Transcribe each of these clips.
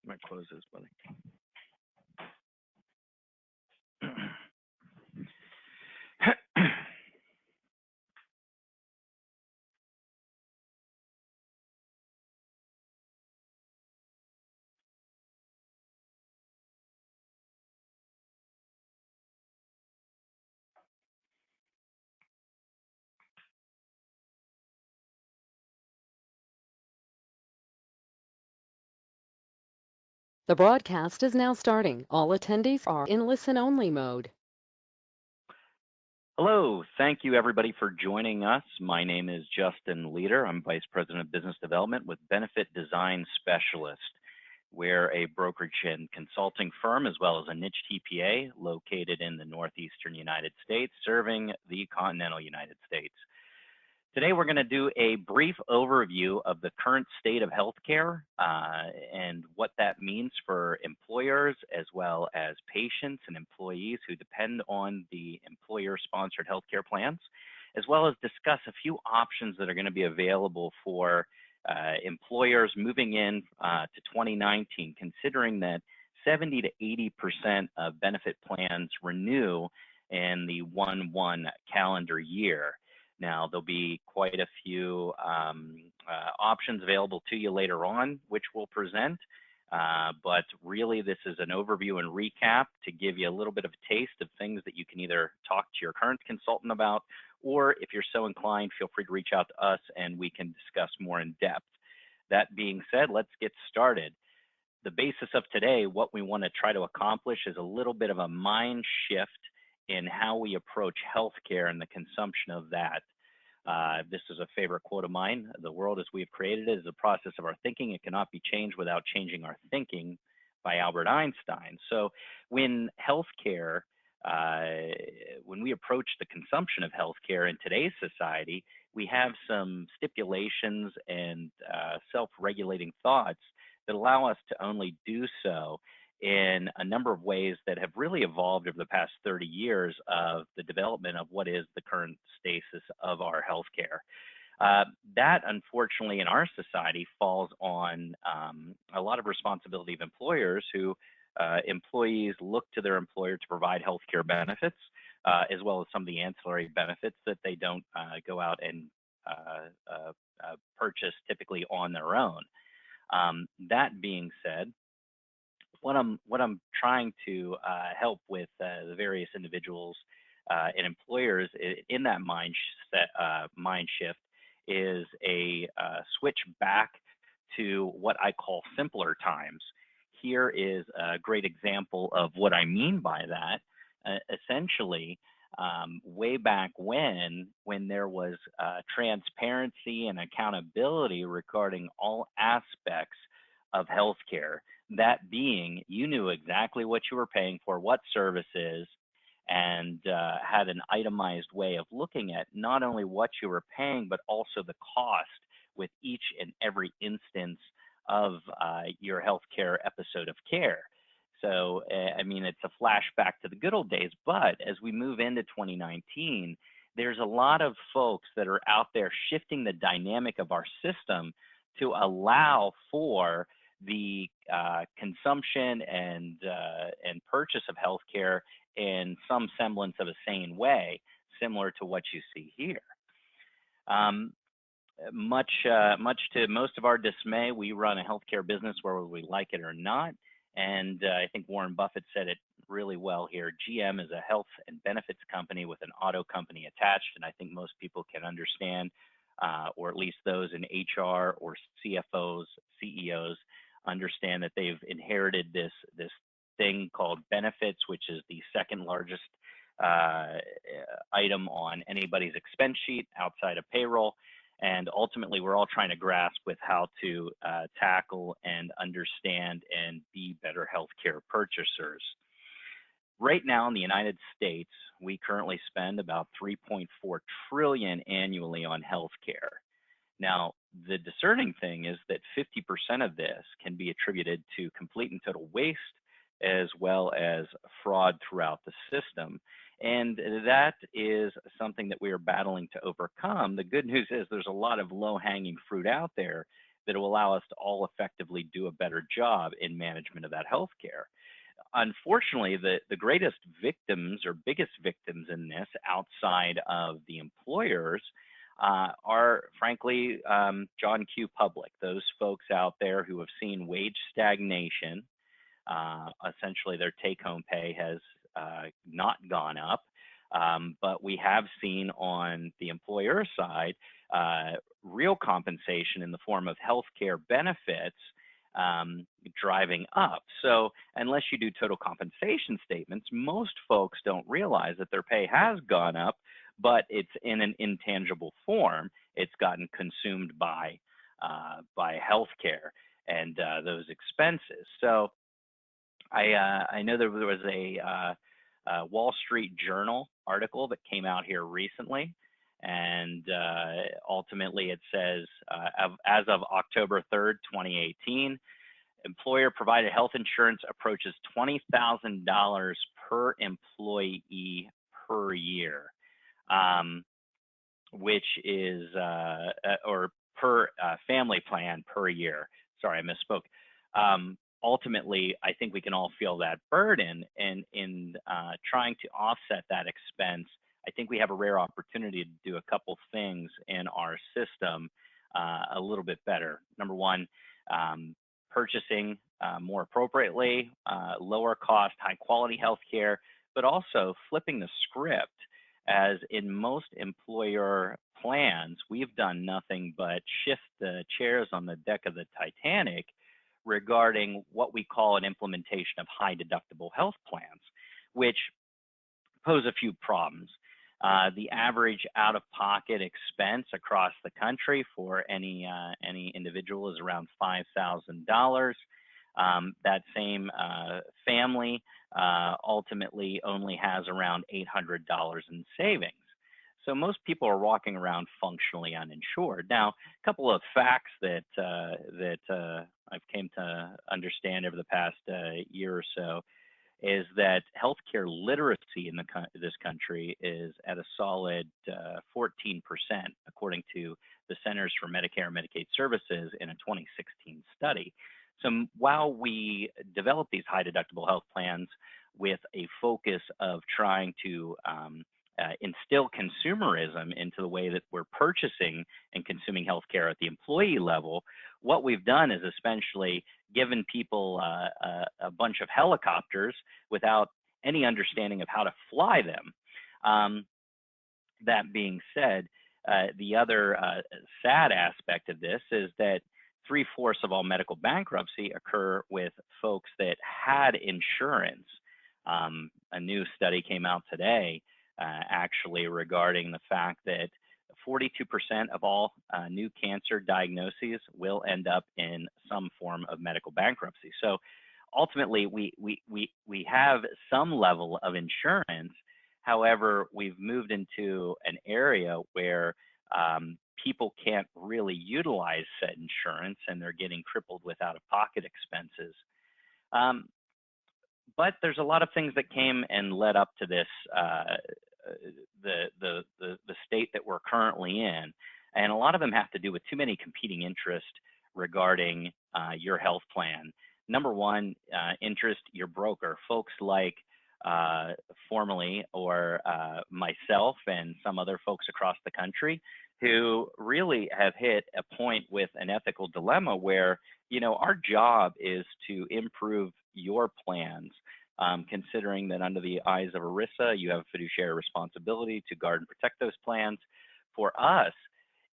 Might close this, buddy. The broadcast is now starting. All attendees are in listen-only mode. Hello, thank you everybody for joining us. My name is Justin Leader. I'm Vice President of Business Development with Benefit Design Specialist. We're a brokerage and consulting firm as well as a niche TPA located in the northeastern United States, serving the continental United States. Today, we're going to do a brief overview of the current state of healthcare and what that means for employers as well as patients and employees who depend on the employer-sponsored healthcare plans, as well as discuss a few options that are going to be available for employers moving in to 2019, considering that 70 to 80% of benefit plans renew in the 1/1 calendar year. Now, there'll be quite a few options available to you later on, which we'll present. But really, this is an overview and recap to give you a little bit of a taste of things that you can either talk to your current consultant about, or if you're so inclined, feel free to reach out to us and we can discuss more in depth. That being said, let's get started. The basis of today, what we want to try to accomplish is a little bit of a mind shift in how we approach healthcare and the consumption of that. This is a favorite quote of mine. The world as we've created it is a process of our thinking. It cannot be changed without changing our thinking, by Albert Einstein. So when healthcare, when we approach the consumption of healthcare in today's society, we have some stipulations and self-regulating thoughts that allow us to only do so in a number of ways that have really evolved over the past 30 years of the development of what is the current status of our healthcare. That, unfortunately, in our society falls on a lot of responsibility of employers who employees look to their employer to provide healthcare benefits, as well as some of the ancillary benefits that they don't go out and purchase typically on their own. That being said, what I'm trying to help with the various individuals and employers in that mind shift is a switch back to what I call simpler times. Here is a great example of what I mean by that. Essentially, way back when there was transparency and accountability regarding all aspects of healthcare. That being, you knew exactly what you were paying for, what services, and had an itemized way of looking at not only what you were paying, but also the cost with each and every instance of your healthcare episode of care. So, I mean, it's a flashback to the good old days, but as we move into 2019, there's a lot of folks that are out there shifting the dynamic of our system to allow for the consumption and purchase of healthcare in some semblance of a sane way, similar to what you see here. Much to most of our dismay, we run a healthcare business whether we like it or not. And I think Warren Buffett said it really well here. GM is a health and benefits company with an auto company attached. And I think most people can understand, or at least those in HR or CFOs, CEOs, understand that they've inherited this thing called benefits, which is the second largest item on anybody's expense sheet outside of payroll. And ultimately, we're all trying to grasp with how to tackle and understand and be better healthcare purchasers. Right now in the United States, we currently spend about $3.4 trillion annually on healthcare. Now, the discerning thing is that 50% of this can be attributed to complete and total waste, as well as fraud throughout the system. And that is something that we are battling to overcome. The good news is there's a lot of low-hanging fruit out there that will allow us to all effectively do a better job in management of that healthcare. Unfortunately, the greatest victims or biggest victims in this outside of the employers are frankly John Q. Public, those folks out there who have seen wage stagnation. Essentially, their take-home pay has not gone up, but we have seen on the employer side real compensation in the form of healthcare benefits driving up. So unless you do total compensation statements, most folks don't realize that their pay has gone up, but it's in an intangible form. It's gotten consumed by healthcare and those expenses. So I know there was a Wall Street Journal article that came out here recently, and ultimately it says, as of October 3rd, 2018, employer provided health insurance approaches $20,000 per employee per year, which is, or per family plan per year. Sorry, I misspoke. Ultimately, I think we can all feel that burden, and in trying to offset that expense, I think we have a rare opportunity to do a couple things in our system a little bit better. Number one, purchasing more appropriately, lower cost, high quality healthcare, but also flipping the script, as in most employer plans, we've done nothing but shift the chairs on the deck of the Titanic regarding what we call an implementation of high deductible health plans, which pose a few problems. The average out-of-pocket expense across the country for any individual is around $5,000. That same family ultimately only has around $800 in savings. So most people are walking around functionally uninsured. Now, a couple of facts that I've came to understand over the past year or so is that healthcare literacy in this country is at a solid 14%, according to the Centers for Medicare and Medicaid Services in a 2016 study. So while we develop these high deductible health plans with a focus of trying to instill consumerism into the way that we're purchasing and consuming healthcare at the employee level, what we've done is essentially given people a bunch of helicopters without any understanding of how to fly them. That being said, the other sad aspect of this is that 3/4 of all medical bankruptcy occur with folks that had insurance. A new study came out today actually regarding the fact that 42% of all new cancer diagnoses will end up in some form of medical bankruptcy. So ultimately, we have some level of insurance. However, we've moved into an area where people can't really utilize said insurance, and they're getting crippled with out-of-pocket expenses. But there's a lot of things that came and led up to this, the state that we're currently in, and a lot of them have to do with too many competing interests regarding your health plan. Number one, interest your broker, folks like formerly or myself and some other folks across the country who really have hit a point with an ethical dilemma where, you know, our job is to improve your plans, considering that under the eyes of ERISA, you have a fiduciary responsibility to guard and protect those plans. For us,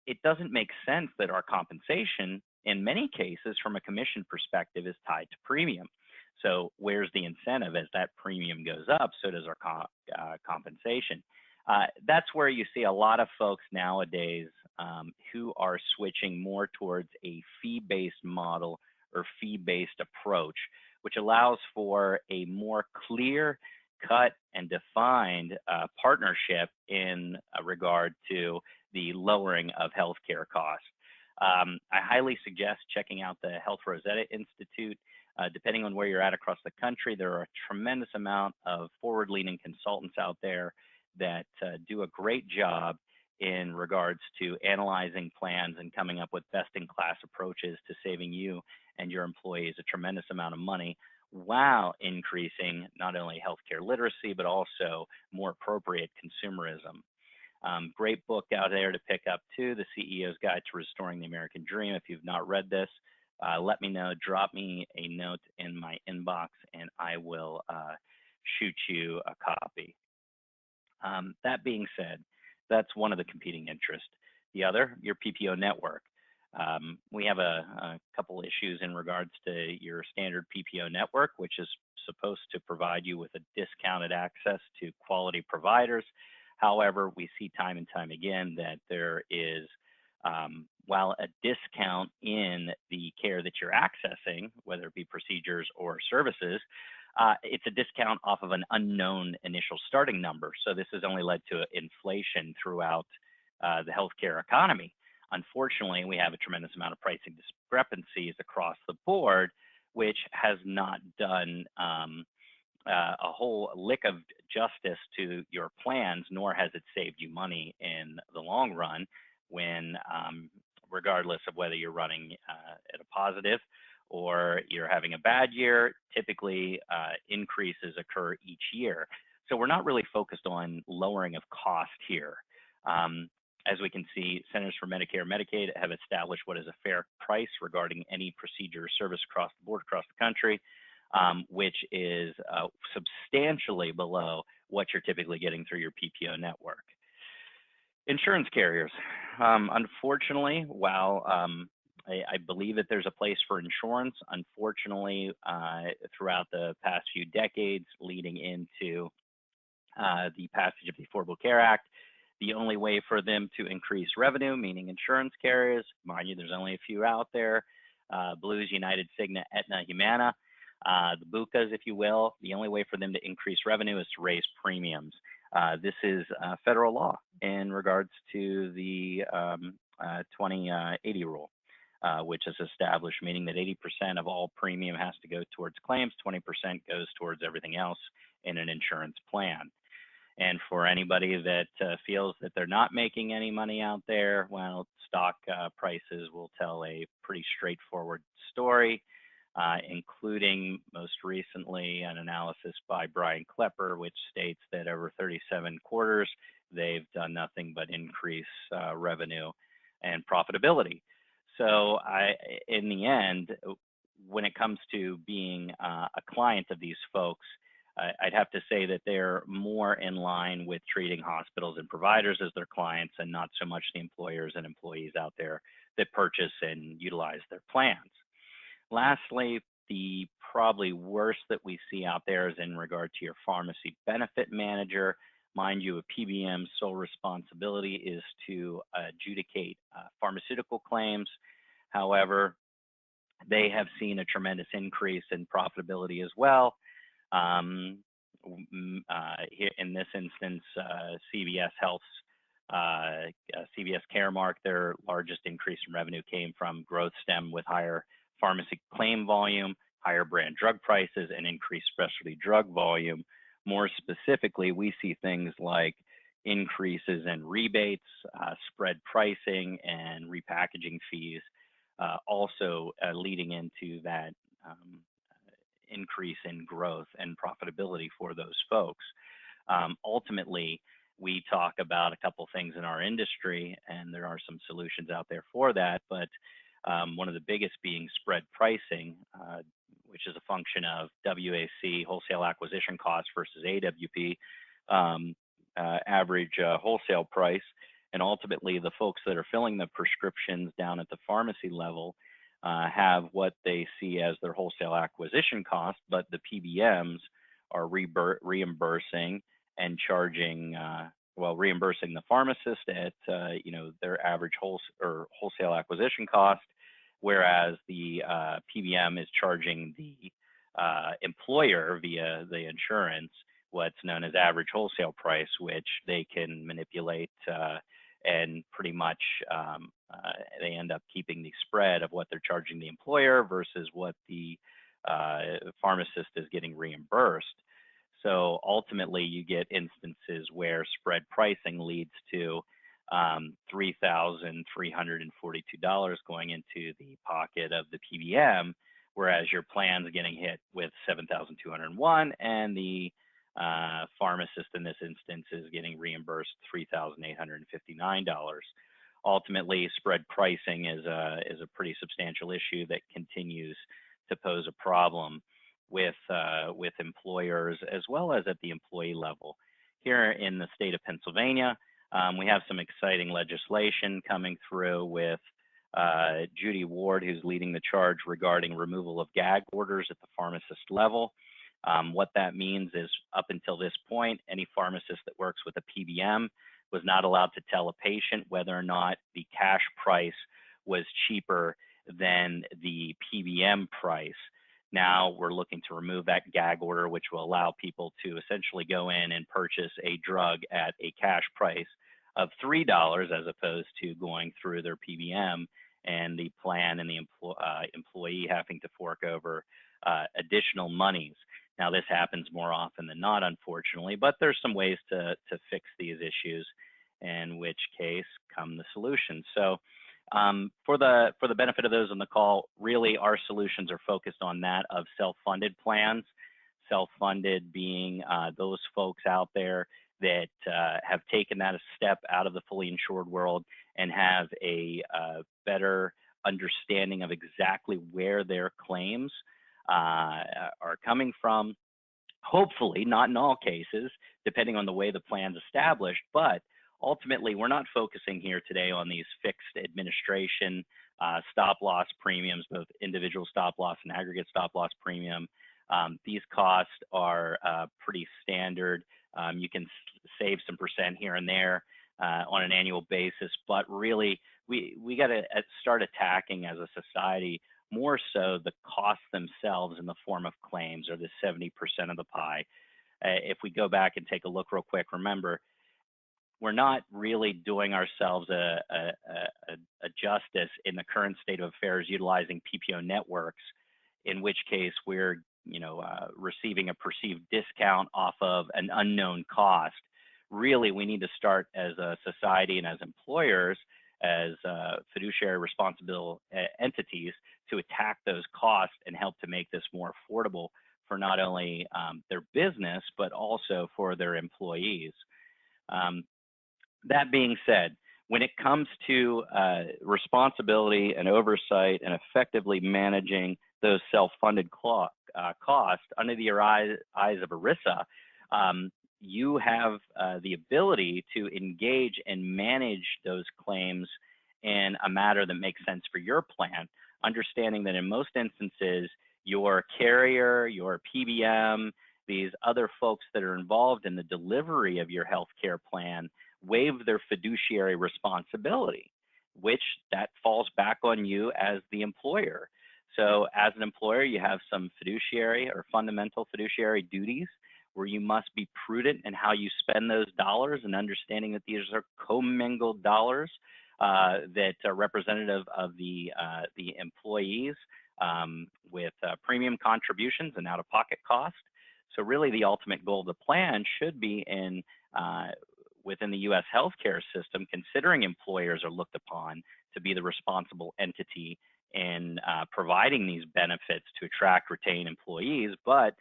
it doesn't make sense that our compensation, in many cases, from a commission perspective, is tied to premium. So where's the incentive? As that premium goes up, so does our compensation. That's where you see a lot of folks nowadays who are switching more towards a fee-based model or fee-based approach, which allows for a more clear cut and defined partnership in regard to the lowering of healthcare costs. I highly suggest checking out the Health Rosetta Institute. Depending on where you're at across the country, there are a tremendous amount of forward-leaning consultants out there that do a great job in regards to analyzing plans and coming up with best-in-class approaches to saving you and your employees a tremendous amount of money while increasing not only healthcare literacy, but also more appropriate consumerism. Great book out there to pick up too, The CEO's Guide to Restoring the American Dream. If you've not read this, let me know, drop me a note in my inbox, and I will shoot you a copy. That being said, that's one of the competing interests. The other, your PPO network. We have a couple issues in regards to your standard PPO network, which is supposed to provide you with a discounted access to quality providers. However, we see time and time again that there is, while a discount in the care that you're accessing, whether it be procedures or services, it's a discount off of an unknown initial starting number. So this has only led to inflation throughout the healthcare economy. Unfortunately, we have a tremendous amount of pricing discrepancies across the board, which has not done a whole lick of justice to your plans, nor has it saved you money in the long run when, regardless of whether you're running at a positive or you're having a bad year, typically increases occur each year. So we're not really focused on lowering of cost here. As we can see, Centers for Medicare and Medicaid have established what is a fair price regarding any procedure or service across the board, across the country, which is substantially below what you're typically getting through your PPO network. Insurance carriers. Unfortunately, while I believe that there's a place for insurance, unfortunately, throughout the past few decades leading into the passage of the Affordable Care Act, the only way for them to increase revenue, meaning insurance carriers, mind you, there's only a few out there, Blues, United, Cigna, Aetna, Humana, the BUCAs, if you will, the only way for them to increase revenue is to raise premiums. This is federal law in regards to the 2080 rule, which is established, meaning that 80% of all premium has to go towards claims, 20% goes towards everything else in an insurance plan. And for anybody that feels that they're not making any money out there, well, stock prices will tell a pretty straightforward story, including most recently an analysis by Brian Klepper, which states that over 37 quarters, they've done nothing but increase revenue and profitability. So in the end, when it comes to being a client of these folks, I'd have to say that they're more in line with treating hospitals and providers as their clients and not so much the employers and employees out there that purchase and utilize their plans. Lastly, the probably worst that we see out there is in regard to your pharmacy benefit manager. Mind you, a PBM's sole responsibility is to adjudicate pharmaceutical claims. However, they have seen a tremendous increase in profitability as well. In this instance, CVS Health's CVS Caremark, their largest increase in revenue came from growth stemmed with higher pharmacy claim volume, higher brand drug prices, and increased specialty drug volume. More specifically, we see things like increases in rebates, spread pricing, and repackaging fees, also leading into that increase in growth and profitability for those folks. Ultimately, we talk about a couple things in our industry, and there are some solutions out there for that, but one of the biggest being spread pricing, which is a function of WAC, wholesale acquisition cost, versus AWP, average wholesale price. And ultimately, the folks that are filling the prescriptions down at the pharmacy level have what they see as their wholesale acquisition cost, but the PBMs are reimbursing and charging, reimbursing the pharmacist at their average wholesale acquisition cost, whereas the PBM is charging the employer via the insurance what's known as average wholesale price, which they can manipulate and pretty much they end up keeping the spread of what they're charging the employer versus what the pharmacist is getting reimbursed. So ultimately, you get instances where spread pricing leads to $3,342 going into the pocket of the PBM, whereas your plan's getting hit with $7,201, and the pharmacist in this instance is getting reimbursed $3,859. Ultimately, spread pricing is a pretty substantial issue that continues to pose a problem with employers as well as at the employee level. Here in the state of Pennsylvania, we have some exciting legislation coming through with Judy Ward, who's leading the charge regarding removal of gag orders at the pharmacist level. What that means is, up until this point, any pharmacist that works with a PBM was not allowed to tell a patient whether or not the cash price was cheaper than the PBM price. Now we're looking to remove that gag order, which will allow people to essentially go in and purchase a drug at a cash price of $3 as opposed to going through their PBM and the plan and the employee having to fork over additional monies. Now, this happens more often than not, unfortunately, but there's some ways to fix these issues, in which case come the solutions. So for the benefit of those on the call, really our solutions are focused on that of self-funded plans. Self-funded being those folks out there that have taken that a step out of the fully insured world and have a better understanding of exactly where their claims are coming from. Hopefully, not in all cases, depending on the way the plan's established, but ultimately, we're not focusing here today on these fixed administration stop loss premiums, both individual stop loss and aggregate stop loss premium. These costs are pretty standard. You can save some percent here and there on an annual basis, but really, we got to start attacking as a society more so the costs themselves in the form of claims, or the 70% of the pie. If we go back and take a look real quick, remember, we're not really doing ourselves a justice in the current state of affairs utilizing PPO networks, in which case we're receiving a perceived discount off of an unknown cost. Really, we need to start as a society and as employers, as fiduciary responsible entities, to attack those costs and help to make this more affordable for not only their business, but also for their employees. That being said, when it comes to responsibility and oversight and effectively managing those self-funded costs under the eyes of ERISA, you have the ability to engage and manage those claims in a manner that makes sense for your plan, understanding that in most instances, your carrier, your PBM, these other folks that are involved in the delivery of your healthcare plan waive their fiduciary responsibility, which that falls back on you as the employer. So as an employer, you have some fiduciary or fundamental fiduciary duties where you must be prudent in how you spend those dollars, and understanding that these are commingled dollars that are representative of the employees with premium contributions and out-of-pocket cost. So really the ultimate goal of the plan should be within the U.S. healthcare system, considering employers are looked upon to be the responsible entity in providing these benefits to attract, retain employees, but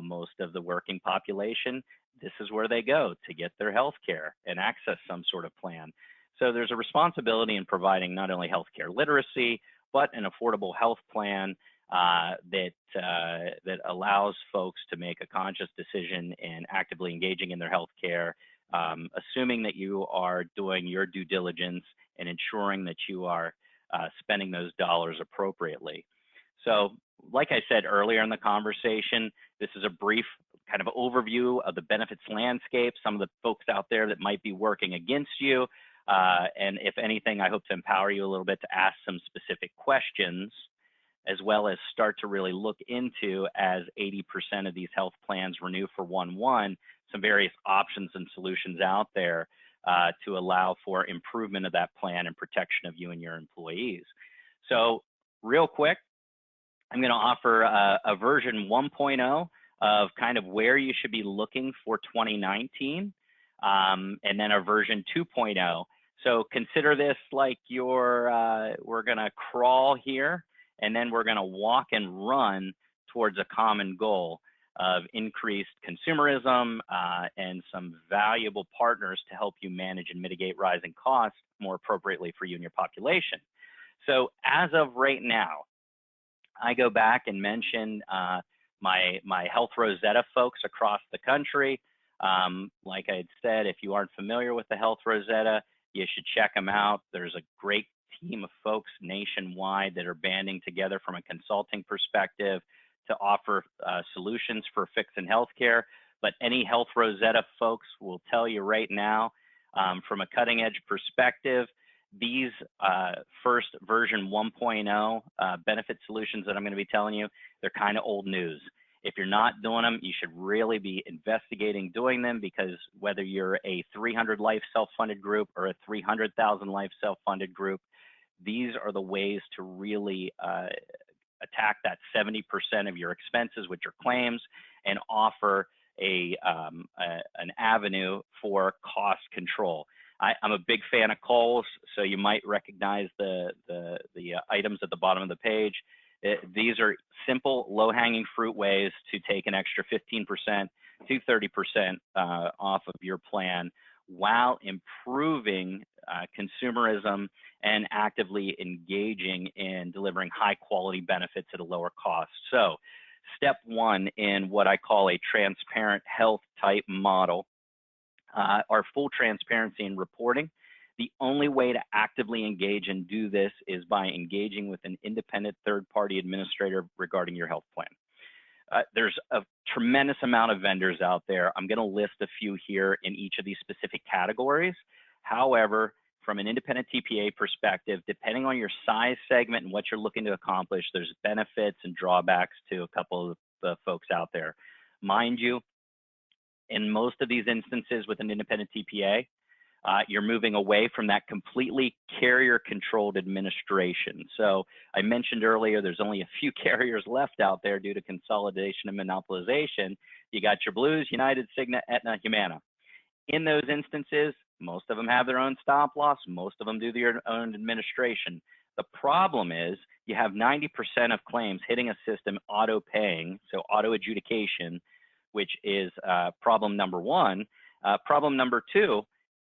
most of the working population, this is where they go to get their health care and access some sort of plan. So there's a responsibility in providing not only healthcare literacy, but an affordable health plan that allows folks to make a conscious decision in actively engaging in their health care, assuming that you are doing your due diligence and ensuring that you are spending those dollars appropriately. So like I said earlier in the conversation, this is a brief kind of overview of the benefits landscape, some of the folks out there that might be working against you. And if anything, I hope to empower you a little bit to ask some specific questions, as well as start to really look into, as 80% of these health plans renew for 1/1, some various options and solutions out there to allow for improvement of that plan and protection of you and your employees. So real quick, I'm going to offer a version 1.0 of kind of where you should be looking for 2019, and then a version 2.0. So consider this like we're gonna crawl here, and then we're gonna walk and run towards a common goal of increased consumerism and some valuable partners to help you manage and mitigate rising costs more appropriately for you and your population. So as of right now, I go back and mention my Health Rosetta folks across the country. Like I had said, if you aren't familiar with the Health Rosetta, you should check them out. There's a great team of folks nationwide that are banding together from a consulting perspective to offer solutions for fixing healthcare. But any Health Rosetta folks will tell you right now, from a cutting edge perspective, these first version 1.0 benefit solutions that I'm going to be telling you, they're kind of old news. If you're not doing them, you should really be investigating doing them, because whether you're a 300 life self-funded group or a 300,000 life self-funded group, these are the ways to really attack that 70% of your expenses, which are claims, and offer an avenue for cost control. I'm a big fan of Kohl's, so you might recognize the items at the bottom of the page. These are simple, low-hanging fruit ways to take an extra 15% to 30% off of your plan while improving consumerism and actively engaging in delivering high-quality benefits at a lower cost. So step one in what I call a transparent health type model are full transparency in reporting. The only way to actively engage and do this is by engaging with an independent third-party administrator regarding your health plan. There's a tremendous amount of vendors out there. I'm going to list a few here in each of these specific categories. However, from an independent TPA perspective, depending on your size segment and what you're looking to accomplish, there's benefits and drawbacks to a couple of the folks out there. Mind you, in most of these instances with an independent TPA, you're moving away from that completely carrier-controlled administration. So I mentioned earlier, there's only a few carriers left out there due to consolidation and monopolization. You got your Blues, United, Cigna, Aetna, Humana. In those instances, most of them have their own stop loss. Most of them do their own administration. The problem is you have 90% of claims hitting a system auto-paying, so auto-adjudication, which is problem number one. Problem number two,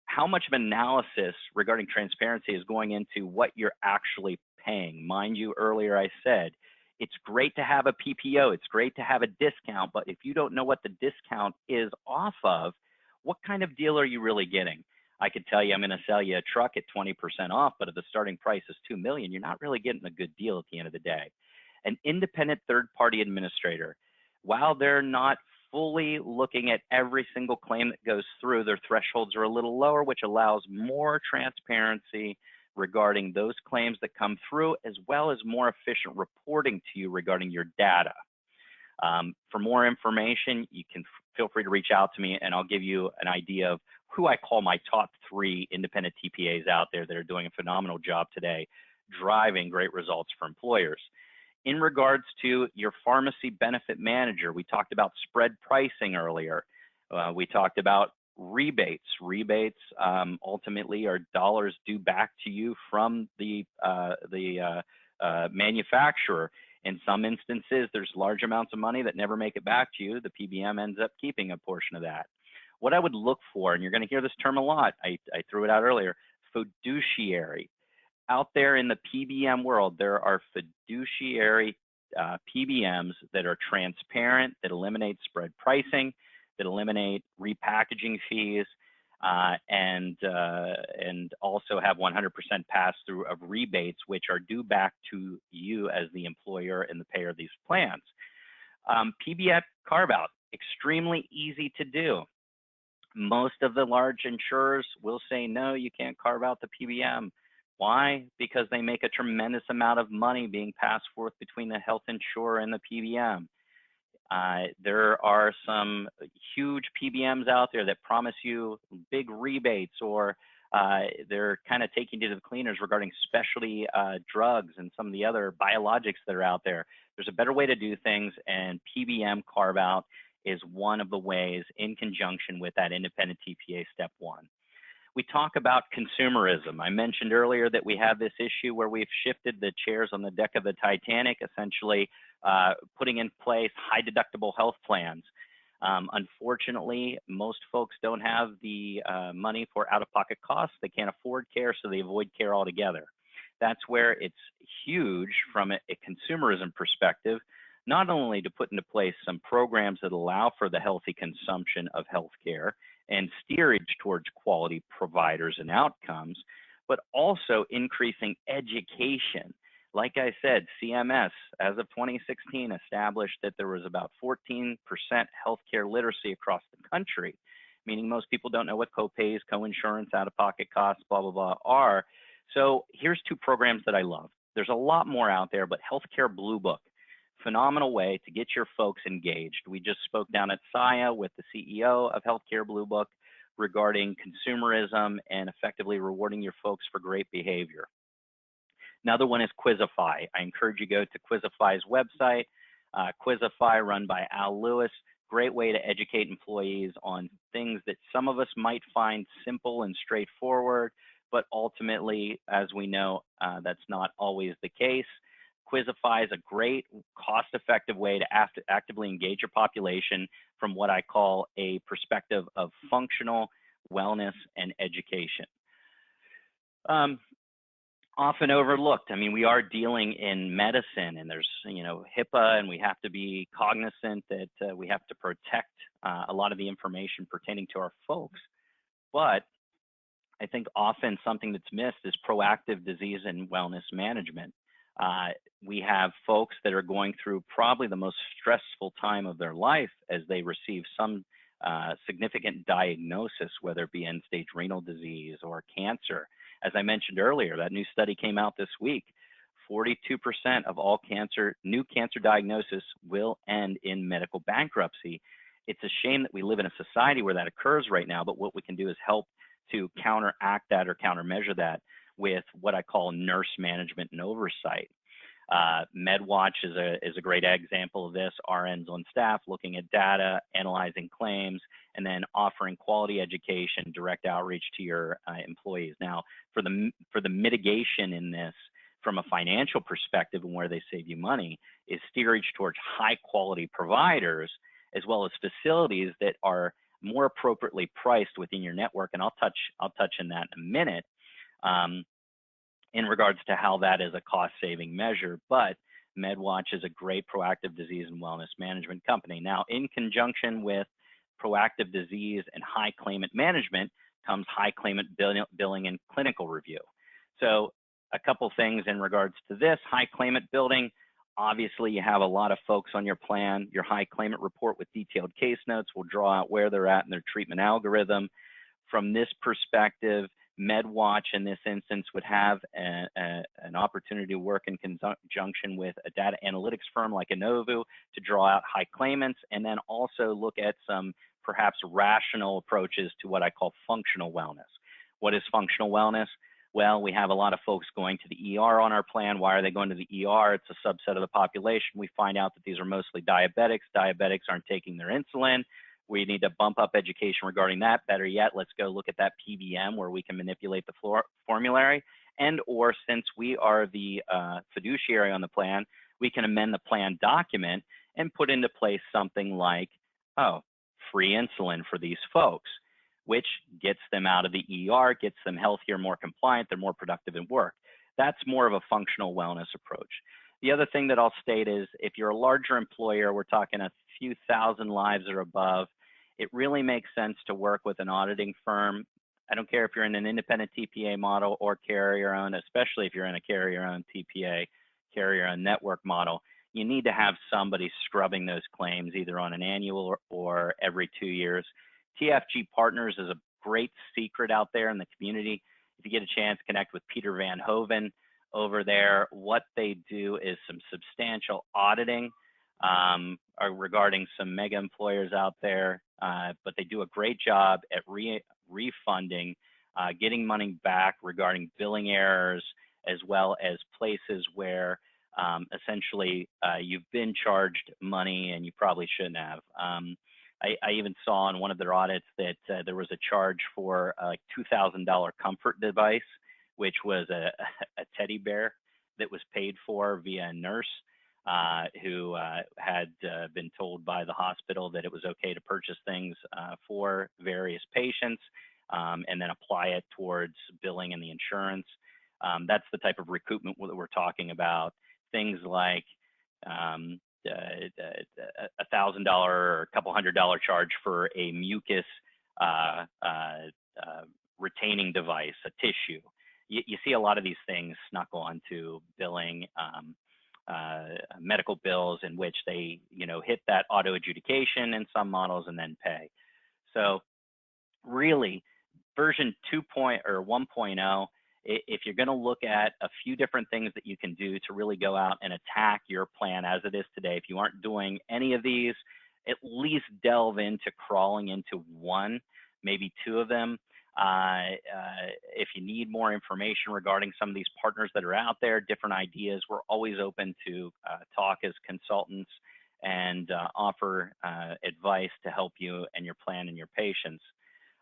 how much of analysis regarding transparency is going into what you're actually paying? Mind you, earlier I said, it's great to have a PPO, it's great to have a discount, but if you don't know what the discount is off of, what kind of deal are you really getting? I could tell you I'm going to sell you a truck at 20% off, but if the starting price is $2 million, you're not really getting a good deal at the end of the day. An independent third-party administrator, while they're not fully looking at every single claim that goes through, their thresholds are a little lower, which allows more transparency regarding those claims that come through, as well as more efficient reporting to you regarding your data. For more information, you can feel free to reach out to me, and I'll give you an idea of who I call my top 3 independent TPAs out there that are doing a phenomenal job today, driving great results for employers. In regards to your pharmacy benefit manager, we talked about spread pricing earlier. We talked about rebates. Rebates ultimately are dollars due back to you from the manufacturer. In some instances, there's large amounts of money that never make it back to you. The PBM ends up keeping a portion of that. What I would look for, and you're going to hear this term a lot, I threw it out earlier, fiduciary. Out there in the PBM world, there are fiduciary PBMs that are transparent, that eliminate spread pricing, that eliminate repackaging fees, and also have 100% pass-through of rebates, which are due back to you as the employer and the payer of these plans. PBM carve-out, extremely easy to do. Most of the large insurers will say, no, you can't carve out the PBM. Why? Because they make a tremendous amount of money being passed forth between the health insurer and the PBM. There are some huge PBMs out there that promise you big rebates, or they're kind of taking you to the cleaners regarding specialty drugs and some of the other biologics that are out there. There's a better way to do things, and PBM carve-out is one of the ways in conjunction with that independent TPA step 1. we talk about consumerism. I mentioned earlier that we have this issue where we've shifted the chairs on the deck of the Titanic, essentially putting in place high deductible health plans. Unfortunately, most folks don't have the money for out-of-pocket costs. They can't afford care, so they avoid care altogether. That's where it's huge from a consumerism perspective, not only to put into place some programs that allow for the healthy consumption of healthcare and steerage towards quality providers and outcomes, but also increasing education. Like I said, CMS, as of 2016, established that there was about 14% healthcare literacy across the country, meaning most people don't know what copays, coinsurance, out-of-pocket costs, blah, blah, blah are. So here's two programs that I love. There's a lot more out there, but Healthcare Blue Book, phenomenal way to get your folks engaged. We just spoke down at SIA with the CEO of Healthcare Blue Book regarding consumerism and effectively rewarding your folks for great behavior. Another one is Quizify. I encourage you to go to Quizify's website. Quizify, run by Al Lewis, great way to educate employees on things that some of us might find simple and straightforward, but ultimately, as we know, that's not always the case. Quizify is a great, cost-effective way to actively engage your population from what I call a perspective of functional wellness and education. Often overlooked. I mean, we are dealing in medicine, and there's, HIPAA, and we have to be cognizant that we have to protect a lot of the information pertaining to our folks. But I think often something that's missed is proactive disease and wellness management. We have folks that are going through probably the most stressful time of their life as they receive some significant diagnosis, whether it be end-stage renal disease or cancer. As I mentioned earlier, that new study came out this week. 42% of all new cancer diagnosis will end in medical bankruptcy. It's a shame that we live in a society where that occurs right now, but what we can do is help to counteract that or countermeasure that with what I call nurse management and oversight. MedWatch is a great example of this. RNs on staff looking at data, analyzing claims, and then offering quality education, direct outreach to your employees. Now, for the mitigation in this, from a financial perspective and where they save you money, is steerage towards high quality providers, as well as facilities that are more appropriately priced within your network. And I'll touch on that in a minute. In regards to how that is a cost-saving measure, but MedWatch is a great proactive disease and wellness management company. Now, in conjunction with proactive disease and high claimant management comes high claimant billing and clinical review. So a couple things in regards to this high claimant billing. Obviously, you have a lot of folks on your plan. Your high claimant report with detailed case notes will draw out where they're at in their treatment algorithm. From this perspective, MedWatch in this instance would have an opportunity to work in conjunction with a data analytics firm like Innovu to draw out high claimants, and then also look at some perhaps rational approaches to what I call functional wellness. What is functional wellness? Well, we have a lot of folks going to the ER on our plan. Why are they going to the ER? It's a subset of the population. We find out that these are mostly diabetics. Diabetics aren't taking their insulin. We need to bump up education regarding that. Better yet, let's go look at that PBM where we can manipulate the formulary. And or since we are the fiduciary on the plan, we can amend the plan document and put into place something like, free insulin for these folks, which gets them out of the ER, gets them healthier, more compliant, they're more productive at work. That's more of a functional wellness approach. The other thing that I'll state is if you're a larger employer, we're talking a few thousand lives or above, it really makes sense to work with an auditing firm. I don't care if you're in an independent TPA model or carrier-owned, especially if you're in a carrier-owned TPA, carrier-owned network model. You need to have somebody scrubbing those claims either on an annual or every 2 years. TFG Partners is a great secret out there in the community. If you get a chance, connect with Peter Van Hoven over there. What they do is some substantial auditing regarding some mega employers out there, but they do a great job at refunding, getting money back regarding billing errors, as well as places where essentially you've been charged money and you probably shouldn't have. I even saw in one of their audits that there was a charge for a $2,000 comfort device, which was a teddy bear that was paid for via a nurse who had been told by the hospital that it was okay to purchase things for various patients and then apply it towards billing and the insurance. That's the type of recoupment that we're talking about. Things like $1,000 or a couple $100 charge for a mucus retaining device, a tissue. You see a lot of these things snuckle onto billing, medical bills in which they, hit that auto adjudication in some models and then pay. So really, version 1.0, if you're going to look at a few different things that you can do to really go out and attack your plan as it is today, if you aren't doing any of these, at least delve into crawling into one, maybe two of them. If you need more information regarding some of these partners that are out there, different ideas, we're always open to talk as consultants and offer advice to help you and your plan and your patients.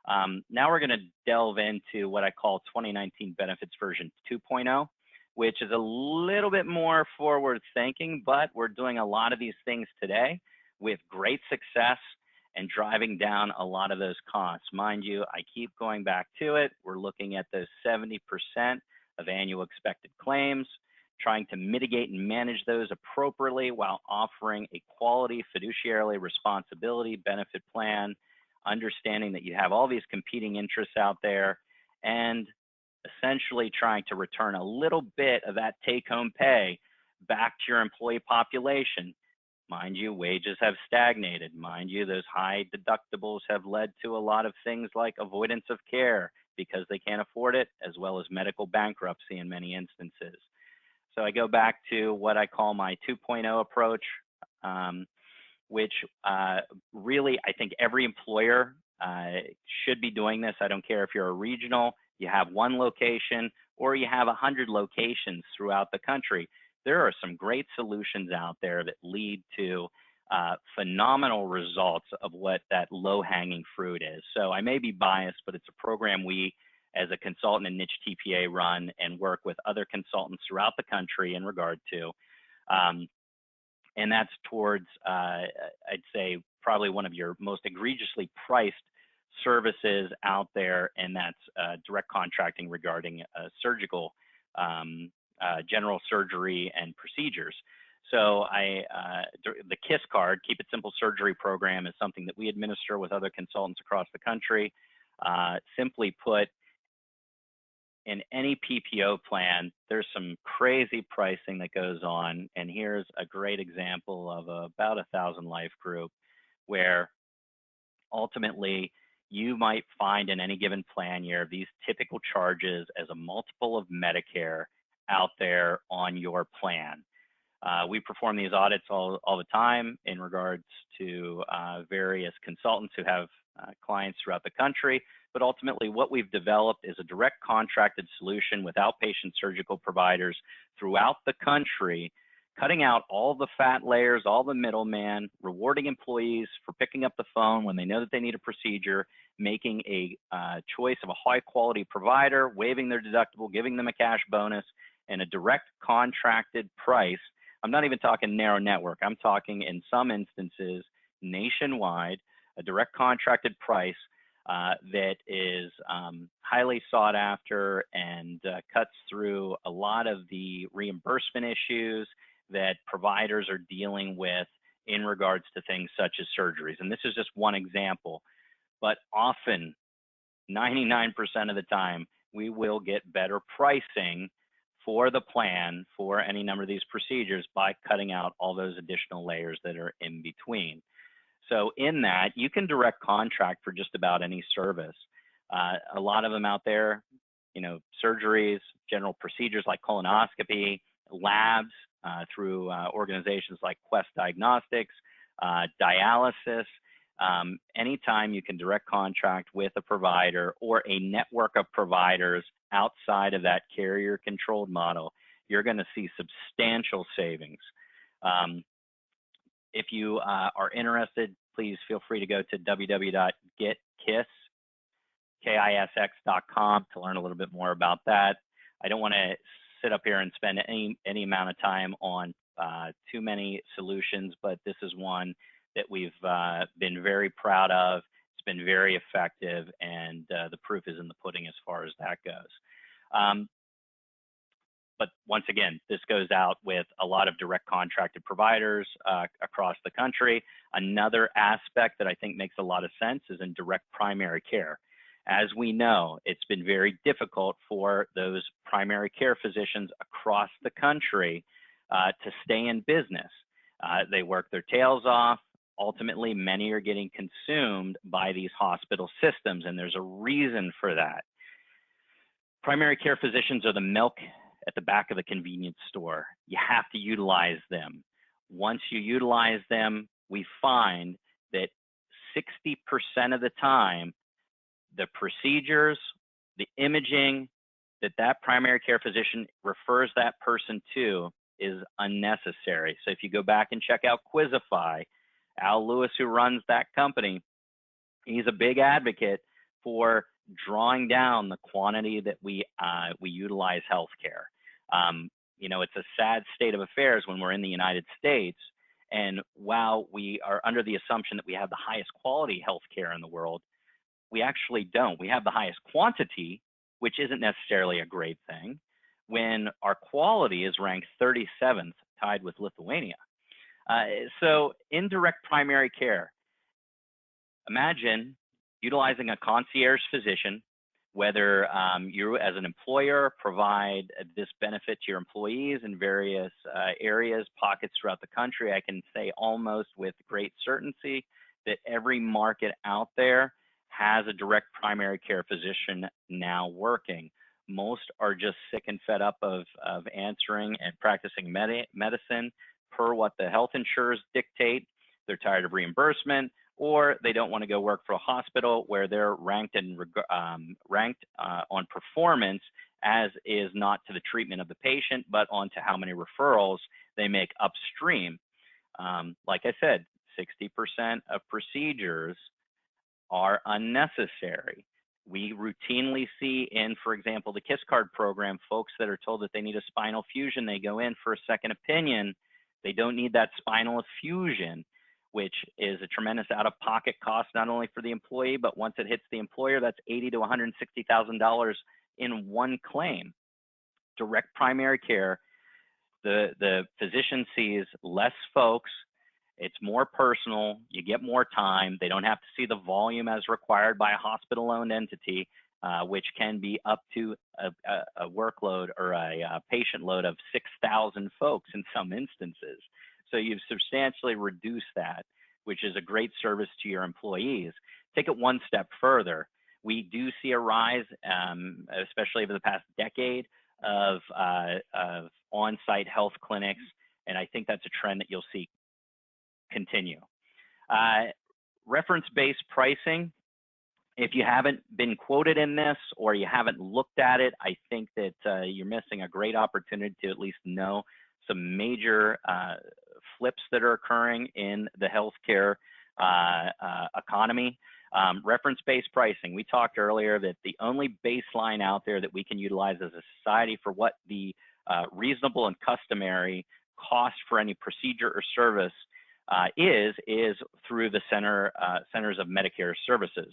Now we're going to delve into what I call 2019 Benefits version 2.0, which is a little bit more forward thinking, but we're doing a lot of these things today with great success and driving down a lot of those costs. Mind you, I keep going back to it. We're looking at those 70% of annual expected claims, trying to mitigate and manage those appropriately while offering a quality fiduciary responsibility benefit plan, understanding that you have all these competing interests out there, and essentially trying to return a little bit of that take-home pay back to your employee population. Mind you, wages have stagnated. Mind you, those high deductibles have led to a lot of things like avoidance of care because they can't afford it, as well as medical bankruptcy in many instances. So I go back to what I call my 2.0 approach, which really I think every employer should be doing this. I don't care if you're a regional, you have one location, or you have 100 locations throughout the country. There are some great solutions out there that lead to phenomenal results of what that low-hanging fruit is. So I may be biased, but it's a program we, as a consultant and niche TPA, run and work with other consultants throughout the country in regard to. And that's towards, I'd say, probably one of your most egregiously priced services out there, and that's direct contracting regarding surgical, general surgery and procedures. So the KISS card, Keep It Simple Surgery program, is something that we administer with other consultants across the country. Simply put, in any PPO plan, there's some crazy pricing that goes on. And here's a great example of about 1,000 life group where ultimately you might find in any given plan year these typical charges as a multiple of Medicare out there on your plan. We perform these audits all the time in regards to various consultants who have clients throughout the country. But ultimately, what we've developed is a direct contracted solution with outpatient surgical providers throughout the country, cutting out all the fat layers, all the middleman, rewarding employees for picking up the phone when they know that they need a procedure, making a choice of a high-quality provider, waiving their deductible, giving them a cash bonus, and a direct contracted price. I'm not even talking narrow network. I'm talking, in some instances, nationwide, a direct contracted price that is highly sought after and cuts through a lot of the reimbursement issues that providers are dealing with in regards to things such as surgeries. And this is just one example, but often, 99% of the time, we will get better pricing for the plan for any number of these procedures by cutting out all those additional layers that are in between. So in that, you can direct contract for just about any service. A lot of them out there, surgeries, general procedures like colonoscopy, labs through organizations like Quest Diagnostics, dialysis. Anytime you can direct contract with a provider or a network of providers outside of that carrier-controlled model, you're going to see substantial savings. If you are interested, please feel free to go to www.getkisx.com to learn a little bit more about that. I don't want to sit up here and spend any amount of time on too many solutions, but this is one that we've been very proud of. It's been very effective, and the proof is in the pudding as far as that goes. But once again, this goes out with a lot of direct contracted providers across the country. Another aspect that I think makes a lot of sense is in direct primary care. As we know, it's been very difficult for those primary care physicians across the country to stay in business. They work their tails off. Ultimately, many are getting consumed by these hospital systems, and there's a reason for that. Primary care physicians are the milk at the back of the convenience store. You have to utilize them. Once you utilize them, we find that 60% of the time, the procedures, the imaging that primary care physician refers that person to is unnecessary. So if you go back and check out Quizify, Al Lewis, who runs that company, he's a big advocate for drawing down the quantity that we utilize healthcare. You know, it's a sad state of affairs when we're in the United States, and while we are under the assumption that we have the highest quality healthcare in the world, we actually don't. We have the highest quantity, which isn't necessarily a great thing, when our quality is ranked 37th, tied with Lithuania. So indirect primary care, imagine utilizing a concierge physician, whether you as an employer provide this benefit to your employees in various areas, pockets throughout the country. I can say almost with great certainty that every market out there has a direct primary care physician now working. Most are just sick and fed up of answering and practicing medicine per what the health insurers dictate. They're tired of reimbursement, or they don't want to go work for a hospital where they're ranked on performance, as is not to the treatment of the patient, but onto how many referrals they make upstream. Like I said, 60% of procedures are unnecessary. We routinely see in, for example, the KISS card program, folks that are told that they need a spinal fusion, they go in for a second opinion. They don't need that spinal fusion, which is a tremendous out-of-pocket cost, not only for the employee, but once it hits the employer, that's $80,000 to $160,000 in one claim. Direct primary care, the physician sees less folks. It's more personal. You get more time. They don't have to see the volume as required by a hospital-owned entity, which can be up to a workload or a patient load of 6,000 folks in some instances. So you've substantially reduced that, which is a great service to your employees. Take it one step further. We do see a rise, especially over the past decade, of on-site health clinics, and I think that's a trend that you'll see continue. Reference-based pricing. If you haven't been quoted in this or you haven't looked at it, I think that you're missing a great opportunity to at least know some major flips that are occurring in the healthcare economy. Reference-based pricing. We talked earlier that the only baseline out there that we can utilize as a society for what the reasonable and customary cost for any procedure or service is through the Centers of Medicare Services.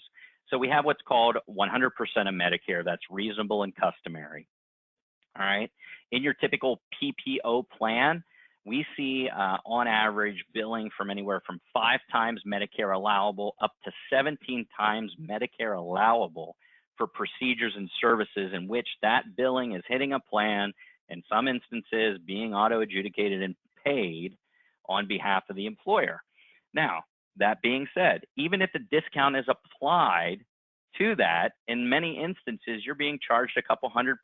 So we have what's called 100% of Medicare. That's reasonable and customary. All right. In your typical PPO plan, we see on average billing from anywhere from 5 times Medicare allowable up to 17 times Medicare allowable for procedures and services in which that billing is hitting a plan, in some instances being auto-adjudicated and paid on behalf of the employer. Now, that being said, even if the discount is applied to that, in many instances, you're being charged a couple 100%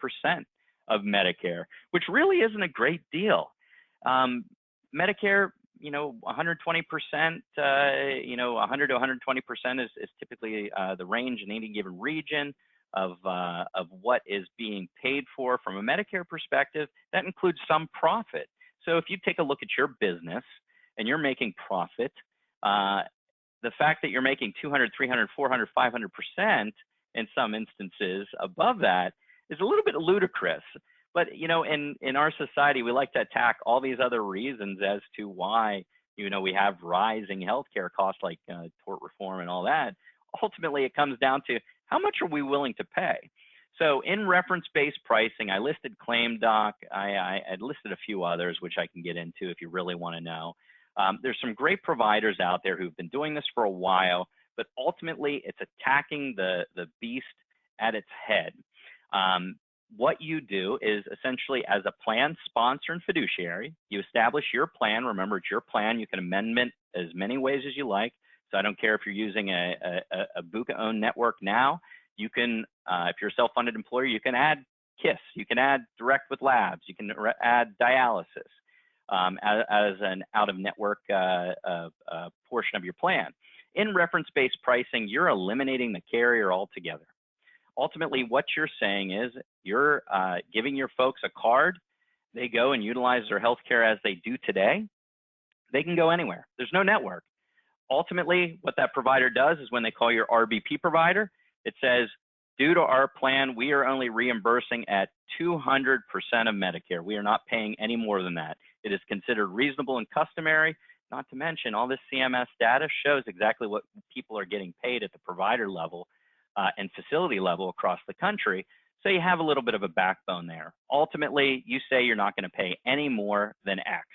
of Medicare, which really isn't a great deal. Medicare, 120%, 100 to 120% is typically the range in any given region of what is being paid for from a Medicare perspective. That includes some profit. So if you take a look at your business, and you're making profit, the fact that you're making 200, 300, 400, 500% in some instances above that is a little bit ludicrous. But, you know, in our society, we like to attack all these other reasons as to why, you know, we have rising healthcare costs like tort reform and all that. Ultimately, it comes down to how much are we willing to pay? So in reference-based pricing, I listed ClaimDoc. I listed a few others, which I can get into if you really want to know. There's some great providers out there who've been doing this for a while, but ultimately it's attacking the beast at its head. What you do is essentially, as a plan sponsor and fiduciary, you establish your plan. Remember, it's your plan. You can amend it as many ways as you like. So I don't care if you're using a BUCA-owned network now. You can, if you're a self-funded employer, you can add KISS. You can add Direct with Labs. You can add dialysis as an out-of-network portion of your plan. In reference-based pricing, you're eliminating the carrier altogether. Ultimately, what you're saying is you're giving your folks a card. They go and utilize their healthcare as they do today. They can go anywhere. There's no network. Ultimately, what that provider does is when they call your RBP provider, it says, due to our plan, we are only reimbursing at 200% of Medicare. We are not paying any more than that. It is considered reasonable and customary. Not to mention, all this CMS data shows exactly what people are getting paid at the provider level and facility level across the country. So you have a little bit of a backbone there. Ultimately, you say you're not going to pay any more than X.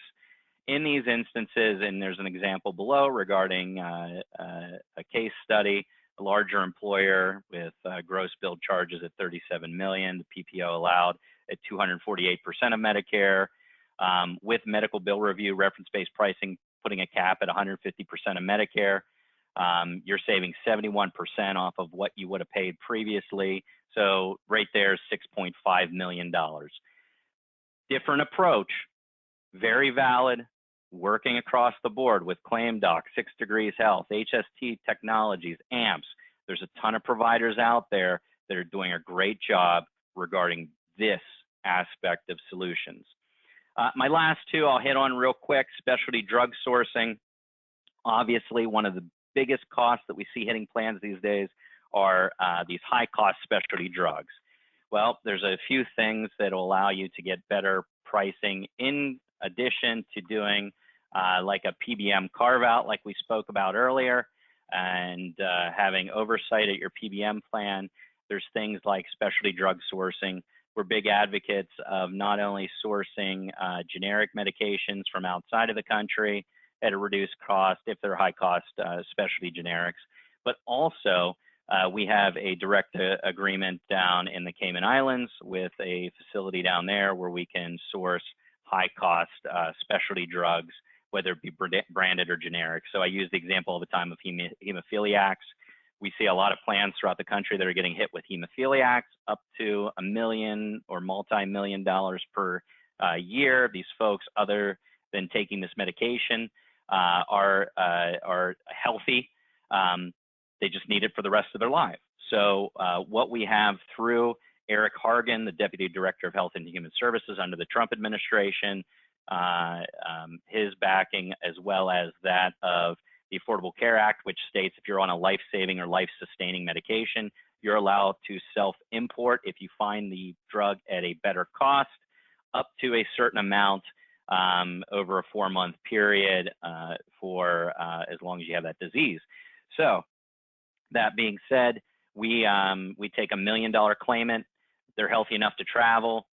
In these instances, and there's an example below regarding a case study, a larger employer with gross billed charges at $37 million, the PPO allowed at 248% of Medicare, with medical bill review, reference-based pricing, putting a cap at 150% of Medicare. You're saving 71% off of what you would have paid previously. So right there, $6.5 million. Different approach, very valid, working across the board with ClaimDoc, 6 Degrees Health, HST Technologies, AMPS. There's a ton of providers out there that are doing a great job regarding this aspect of solutions. My last two I'll hit on real quick. Specialty drug sourcing. Obviously, one of the biggest costs that we see hitting plans these days are these high-cost specialty drugs. Well, there's a few things that will allow you to get better pricing in addition to doing like a PBM carve-out like we spoke about earlier, and having oversight at your PBM plan. There's things like specialty drug sourcing. We're big advocates of not only sourcing generic medications from outside of the country at a reduced cost if they're high cost specialty generics, but also we have a direct agreement down in the Cayman Islands with a facility down there where we can source high cost specialty drugs, whether it be branded or generic. So I use the example all the time of hemophiliacs. We see a lot of plans throughout the country that are getting hit with hemophiliacs up to $1 million or multi-million dollars per year. These folks, other than taking this medication, are healthy. They just need it for the rest of their life. So what we have through Eric Hargan, the Deputy Director of Health and Human Services under the Trump administration, his backing, as well as that of the Affordable Care Act, which states if you're on a life-saving or life-sustaining medication, you're allowed to self-import if you find the drug at a better cost, up to a certain amount over a 4-month period for as long as you have that disease. So that being said, we take $1 million claimant. They're healthy enough to travel.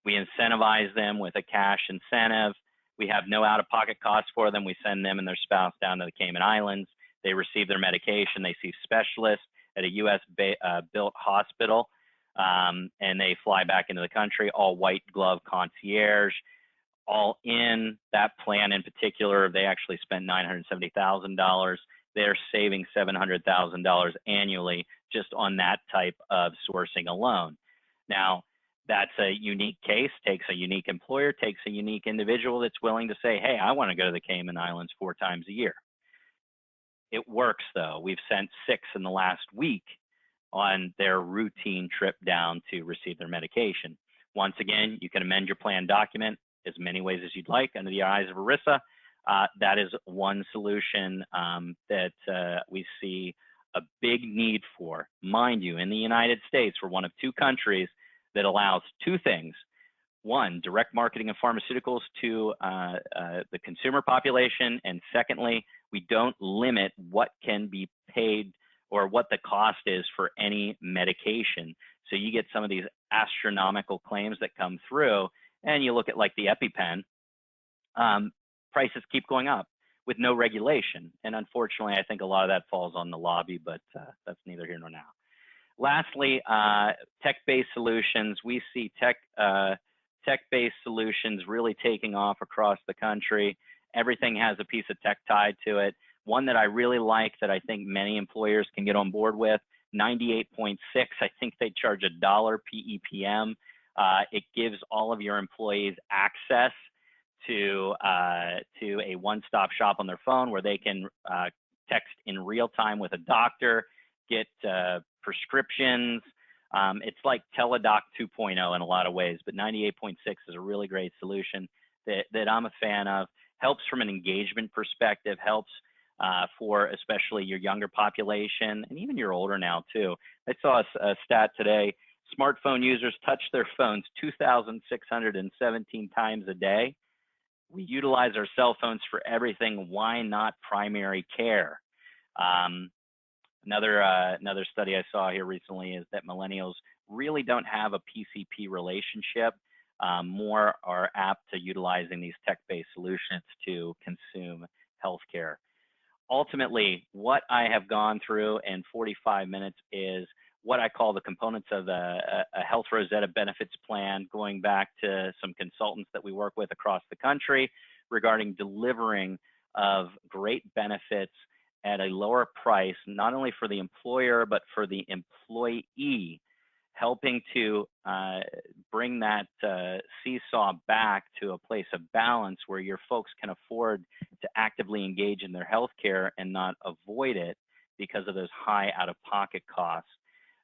We incentivize them with a cash incentive. We have no out-of-pocket costs for them. We send them and their spouse down to the Cayman Islands. They receive their medication. They see specialists at a U.S.-built hospital, and they fly back into the country, all white glove concierge. All in that plan in particular, they actually spent $970,000. They're saving $700,000 annually just on that type of sourcing alone. Now, that's a unique case, takes a unique employer, takes a unique individual that's willing to say, hey, I want to go to the Cayman Islands 4 times a year. It works, though. We've sent 6 in the last week on their routine trip down to receive their medication. Once again, you can amend your plan document as many ways as you'd like under the eyes of ERISA. That is one solution that we see a big need for. Mind you, in the United States, we're one of 2 countries that allows 2 things. One, direct marketing of pharmaceuticals to the consumer population. And secondly, we don't limit what can be paid or what the cost is for any medication. So you get some of these astronomical claims that come through, and you look at like the EpiPen, prices keep going up with no regulation. And unfortunately, I think a lot of that falls on the lobby, but that's neither here nor now. Lastly, tech-based solutions. We see tech-based solutions really taking off across the country. Everything has a piece of tech tied to it. One that I really like that I think many employers can get on board with, 98.6, I think they charge $1 PEPM. It gives all of your employees access to a one-stop shop on their phone where they can text in real time with a doctor, get prescriptions. It's like Teladoc 2.0 in a lot of ways, but 98.6 is a really great solution that I'm a fan of. Helps from an engagement perspective, helps for especially your younger population and even your older now too. I saw a stat today, smartphone users touch their phones 2,617 times a day. We utilize our cell phones for everything. Why not primary care? Another study I saw here recently is that millennials really don't have a PCP relationship. More are apt to utilizing these tech-based solutions to consume healthcare. Ultimately, what I have gone through in 45 minutes is what I call the components of a Health Rosetta benefits plan, going back to some consultants that we work with across the country regarding delivering of great benefits at a lower price, not only for the employer, but for the employee, helping to bring that seesaw back to a place of balance where your folks can afford to actively engage in their healthcare and not avoid it because of those high out-of-pocket costs.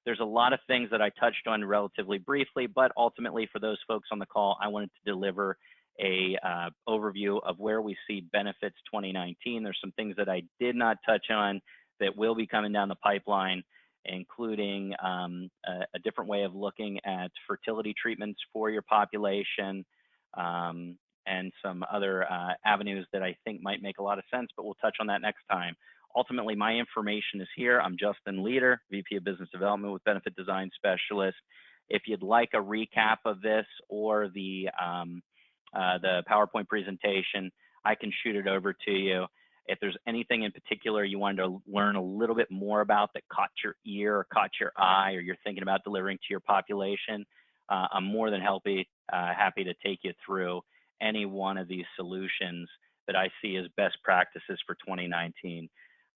There's a lot of things that I touched on relatively briefly, but ultimately for those folks on the call, I wanted to deliver a overview of where we see benefits 2019. There's some things that I did not touch on that will be coming down the pipeline, including a different way of looking at fertility treatments for your population, and some other avenues that I think might make a lot of sense, but we'll touch on that next time. Ultimately, my information is here. I'm Justin Leader, VP of Business Development with Benefit Design Specialist. If you'd like a recap of this or the PowerPoint presentation, I can shoot it over to you. If there's anything in particular you wanted to learn a little bit more about that caught your ear or caught your eye, or you're thinking about delivering to your population, I'm more than happy to take you through any one of these solutions that I see as best practices for 2019.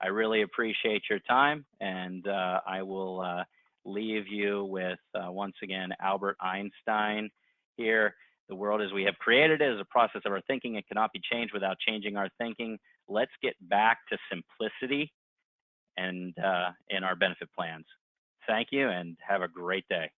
I really appreciate your time, and I will leave you with, once again, Albert Einstein here. The world as we have created it is a process of our thinking. It cannot be changed without changing our thinking. Let's get back to simplicity and in our benefit plans. Thank you and have a great day.